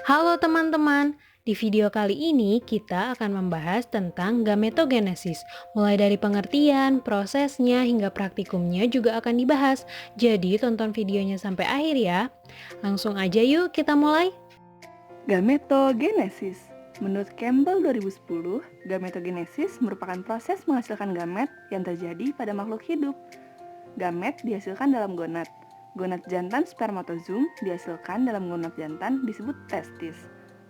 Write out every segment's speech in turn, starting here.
Halo teman-teman, di video kali ini kita akan membahas tentang gametogenesis. Mulai dari pengertian, prosesnya, hingga praktikumnya juga akan dibahas. Jadi tonton videonya sampai akhir ya. Langsung aja yuk kita mulai. Gametogenesis. Menurut Campbell 2010, gametogenesis merupakan proses menghasilkan gamet yang terjadi pada makhluk hidup. Gamet dihasilkan dalam gonad. Gonad jantan spermatozoom dihasilkan dalam gonad jantan disebut testis.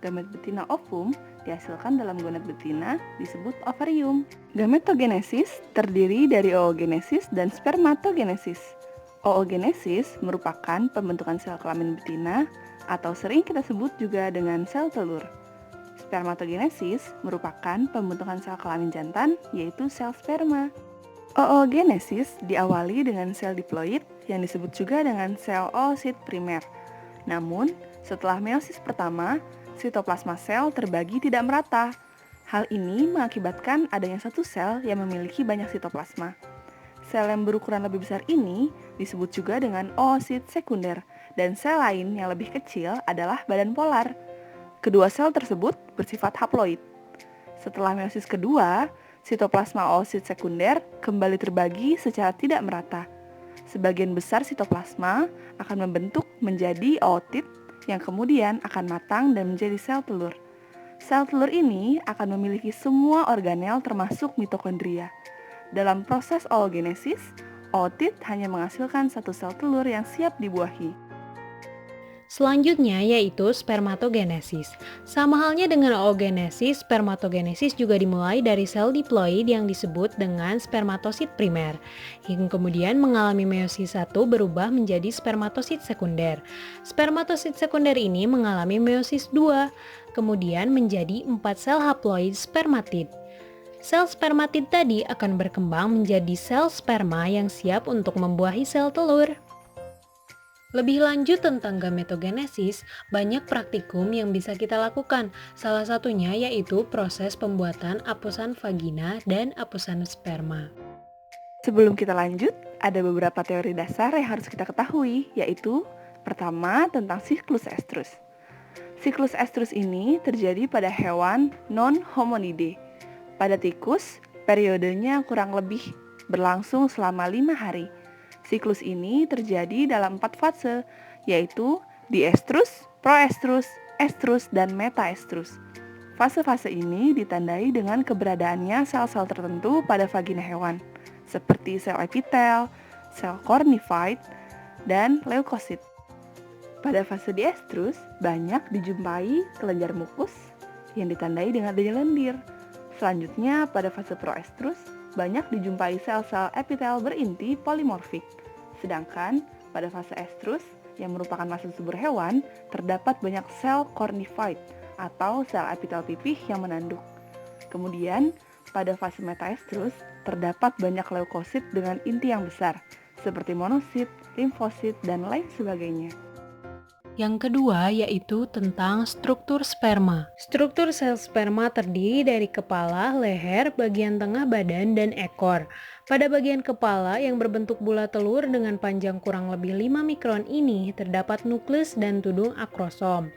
Gamet betina ovum dihasilkan dalam gonad betina disebut ovarium. Gametogenesis terdiri dari oogenesis dan spermatogenesis. Oogenesis merupakan pembentukan sel kelamin betina atau sering kita sebut juga dengan sel telur. Spermatogenesis merupakan pembentukan sel kelamin jantan, yaitu sel sperma. Oogenesis diawali dengan sel diploid yang disebut juga dengan sel oosit primer. Namun, setelah meiosis pertama, sitoplasma sel terbagi tidak merata. Hal ini mengakibatkan adanya satu sel yang memiliki banyak sitoplasma. Sel yang berukuran lebih besar ini disebut juga dengan oosit sekunder, dan sel lain yang lebih kecil adalah badan polar. Kedua sel tersebut bersifat haploid. Setelah meiosis kedua, sitoplasma oosit sekunder kembali terbagi secara tidak merata. Sebagian besar sitoplasma akan membentuk menjadi ootit yang kemudian akan matang dan menjadi sel telur. Sel telur ini akan memiliki semua organel termasuk mitokondria. Dalam proses oogenesis, ootit hanya menghasilkan satu sel telur yang siap dibuahi. Selanjutnya yaitu spermatogenesis. Sama halnya dengan oogenesis, spermatogenesis juga dimulai dari sel diploid yang disebut dengan spermatosit primer, yang kemudian mengalami meiosis 1 berubah menjadi spermatosit sekunder. Spermatosit sekunder ini mengalami meiosis 2, kemudian menjadi 4 sel haploid spermatid. Sel spermatid tadi akan berkembang menjadi sel sperma yang siap untuk membuahi sel telur. Lebih lanjut tentang gametogenesis, banyak praktikum yang bisa kita lakukan. Salah satunya yaitu proses pembuatan apusan vagina dan apusan sperma. Sebelum kita lanjut, ada beberapa teori dasar yang harus kita ketahui, yaitu pertama tentang siklus estrus. Siklus estrus ini terjadi pada hewan non-hominide. Pada tikus, periodenya kurang lebih berlangsung selama 5 hari. Siklus ini terjadi dalam 4 fase, yaitu diestrus, proestrus, estrus, dan metaestrus. Fase-fase ini ditandai dengan keberadaannya sel-sel tertentu pada vagina hewan, seperti sel epitel, sel cornified, dan leukosit. Pada fase diestrus, banyak dijumpai kelenjar mukus yang ditandai dengan adanya lendir. Selanjutnya, pada fase proestrus, banyak dijumpai sel-sel epitel berinti polimorfik. Sedangkan pada fase estrus, yang merupakan masa subur hewan, terdapat banyak sel cornified atau sel epitel pipih yang menanduk. Kemudian, pada fase metaestrus, terdapat banyak leukosit dengan inti yang besar, seperti monosit, limfosit, dan lain sebagainya. Yang kedua yaitu tentang struktur sperma. Struktur sel sperma terdiri dari kepala, leher, bagian tengah badan, dan ekor. Pada bagian kepala yang berbentuk bulat telur dengan panjang kurang lebih 5 mikron ini terdapat nukleus dan tudung akrosom.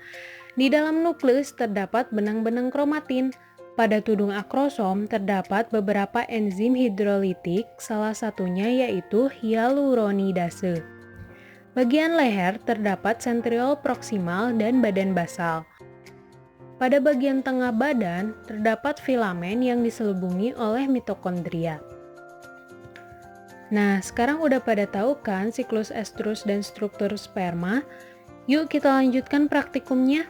Di dalam nukleus terdapat benang-benang kromatin. Pada tudung akrosom terdapat beberapa enzim hidrolitik, salah satunya yaitu hyaluronidase. Bagian leher terdapat sentriol proksimal dan badan basal. Pada bagian tengah badan terdapat filamen yang diselubungi oleh mitokondria. Nah, sekarang udah pada tahu kan siklus estrus dan struktur sperma? Yuk kita lanjutkan praktikumnya.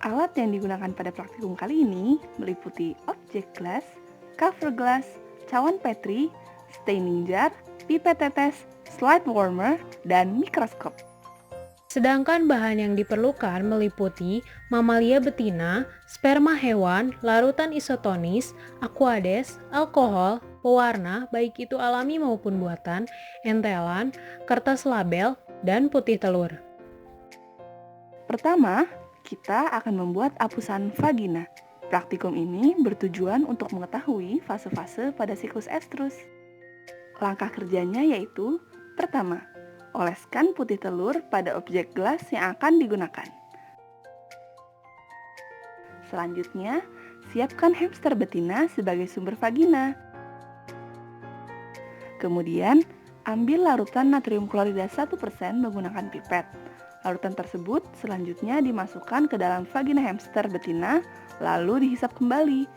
Alat yang digunakan pada praktikum kali ini meliputi objek glass, cover glass, cawan Petri, staining jar, pipet tetes, slide warmer, dan mikroskop. Sedangkan bahan yang diperlukan meliputi mamalia betina, sperma hewan, larutan isotonis, aquades, alkohol, pewarna baik itu alami maupun buatan, entelan, kertas label, dan putih telur. Pertama, kita akan membuat apusan vagina. Praktikum ini bertujuan untuk mengetahui fase-fase pada siklus estrus. Langkah kerjanya yaitu, pertama, oleskan putih telur pada objek gelas yang akan digunakan. Selanjutnya, siapkan hamster betina sebagai sumber vagina. Kemudian, ambil larutan natrium klorida 1% menggunakan pipet. Larutan tersebut selanjutnya dimasukkan ke dalam vagina hamster betina, lalu dihisap kembali.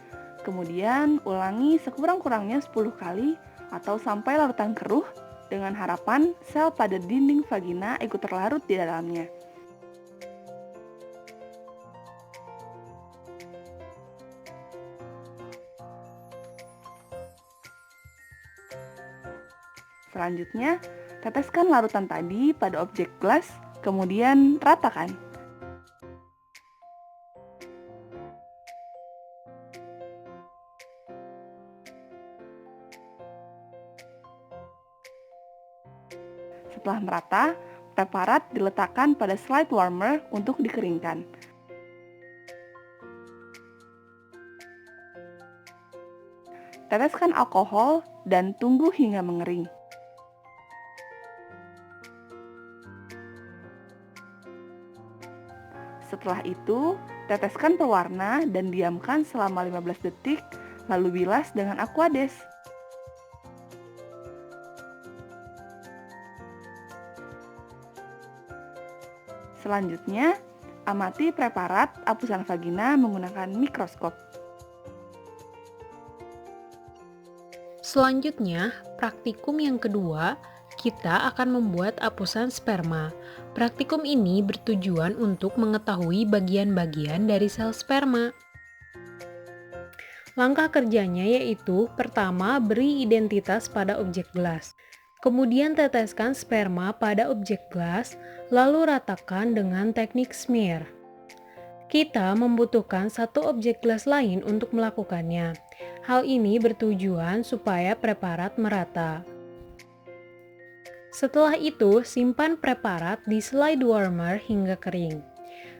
Kemudian, ulangi sekurang-kurangnya 10 kali atau sampai larutan keruh, dengan harapan sel pada dinding vagina ikut terlarut di dalamnya. Selanjutnya, teteskan larutan tadi pada objek gelas, kemudian ratakan. Setelah merata, preparat diletakkan pada slide warmer untuk dikeringkan. Teteskan alkohol dan tunggu hingga mengering. Setelah itu, teteskan pewarna dan diamkan selama 15 detik, lalu bilas dengan Aquades. Selanjutnya, amati preparat hapusan vagina menggunakan mikroskop. Selanjutnya, praktikum yang kedua, kita akan membuat hapusan sperma. Praktikum ini bertujuan untuk mengetahui bagian-bagian dari sel sperma. Langkah kerjanya yaitu, pertama, beri identitas pada objek gelas. Kemudian teteskan sperma pada objek gelas, lalu ratakan dengan teknik smear. Kita membutuhkan satu objek gelas lain untuk melakukannya. Hal ini bertujuan supaya preparat merata. Setelah itu, simpan preparat di slide warmer hingga kering.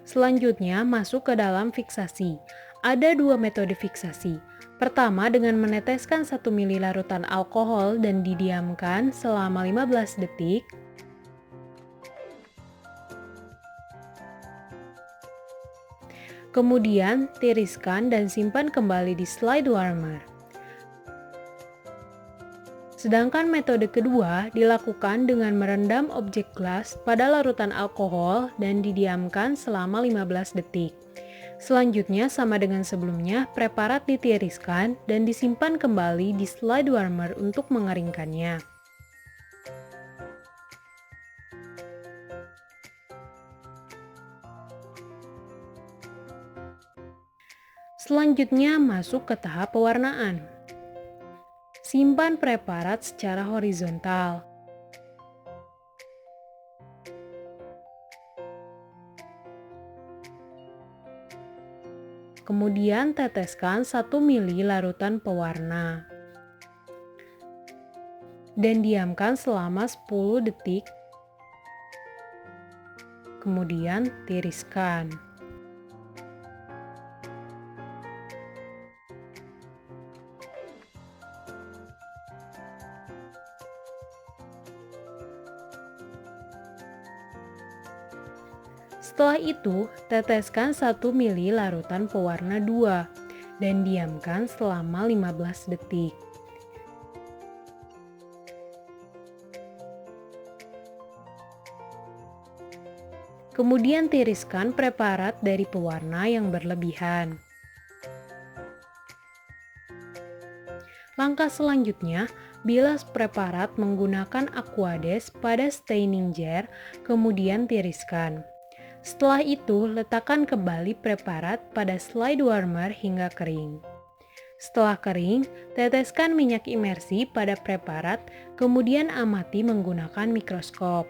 Selanjutnya, masuk ke dalam fiksasi. Ada dua metode fiksasi. Pertama, dengan meneteskan 1 ml larutan alkohol dan didiamkan selama 15 detik. Kemudian, tiriskan dan simpan kembali di slide warmer. Sedangkan metode kedua dilakukan dengan merendam objek gelas pada larutan alkohol dan didiamkan selama 15 detik. Selanjutnya, sama dengan sebelumnya, preparat ditiriskan dan disimpan kembali di slide warmer untuk mengeringkannya. Selanjutnya, masuk ke tahap pewarnaan. Simpan preparat secara horizontal. Kemudian teteskan 1 ml larutan pewarna. Dan diamkan selama 10 detik. Kemudian tiriskan. Setelah itu, teteskan 1 ml larutan pewarna 2 dan diamkan selama 15 detik. Kemudian tiriskan preparat dari pewarna yang berlebihan. Langkah selanjutnya, bilas preparat menggunakan Aquades pada staining jar, kemudian tiriskan. Setelah itu, letakkan kembali preparat pada slide warmer hingga kering. Setelah kering, teteskan minyak imersi pada preparat, kemudian amati menggunakan mikroskop.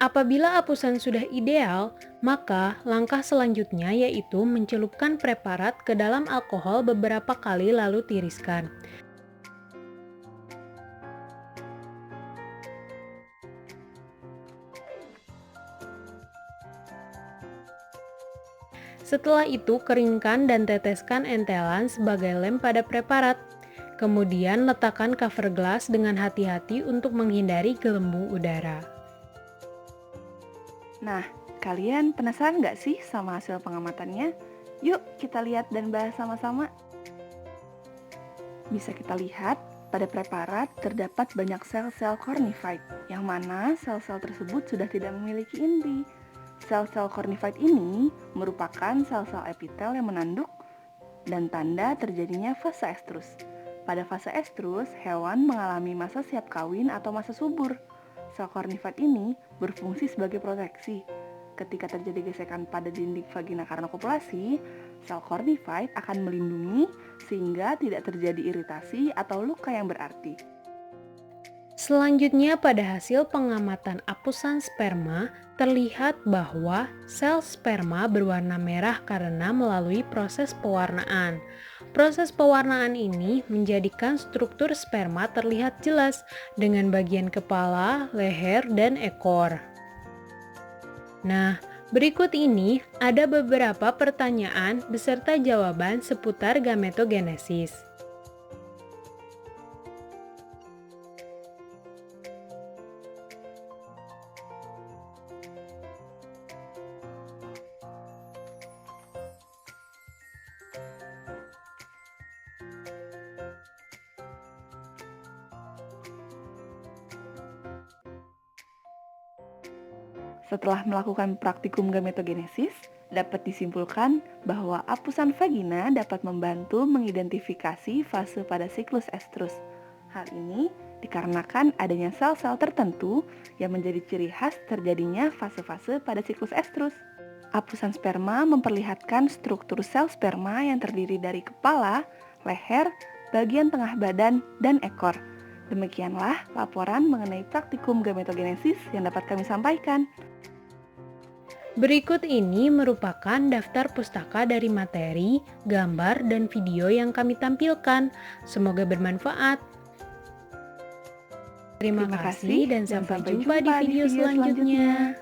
Apabila hapusan sudah ideal, maka langkah selanjutnya yaitu mencelupkan preparat ke dalam alkohol beberapa kali lalu tiriskan. Setelah itu, keringkan dan teteskan entelan sebagai lem pada preparat. Kemudian letakkan cover gelas dengan hati-hati untuk menghindari gelembung udara. Nah, kalian penasaran nggak sih sama hasil pengamatannya? Yuk kita lihat dan bahas sama-sama. Bisa kita lihat, pada preparat terdapat banyak sel-sel cornified, yang mana sel-sel tersebut sudah tidak memiliki inti. Sel-sel cornified ini merupakan sel-sel epitel yang menanduk dan tanda terjadinya fase estrus. Pada fase estrus, hewan mengalami masa siap kawin atau masa subur. Sel cornified ini berfungsi sebagai proteksi. Ketika terjadi gesekan pada dinding vagina karena kopulasi, sel cornified akan melindungi sehingga tidak terjadi iritasi atau luka yang berarti. Selanjutnya pada hasil pengamatan apusan sperma, terlihat bahwa sel sperma berwarna merah karena melalui proses pewarnaan. Proses pewarnaan ini menjadikan struktur sperma terlihat jelas dengan bagian kepala, leher, dan ekor. Nah, berikut ini ada beberapa pertanyaan beserta jawaban seputar gametogenesis. Setelah melakukan praktikum gametogenesis, dapat disimpulkan bahwa apusan vagina dapat membantu mengidentifikasi fase pada siklus estrus. Hal ini dikarenakan adanya sel-sel tertentu yang menjadi ciri khas terjadinya fase-fase pada siklus estrus. Apusan sperma memperlihatkan struktur sel sperma yang terdiri dari kepala, leher, bagian tengah badan, dan ekor. Demikianlah laporan mengenai praktikum gametogenesis yang dapat kami sampaikan. Berikut ini merupakan daftar pustaka dari materi, gambar, dan video yang kami tampilkan. Semoga bermanfaat. Terima kasih dan sampai jumpa di video selanjutnya.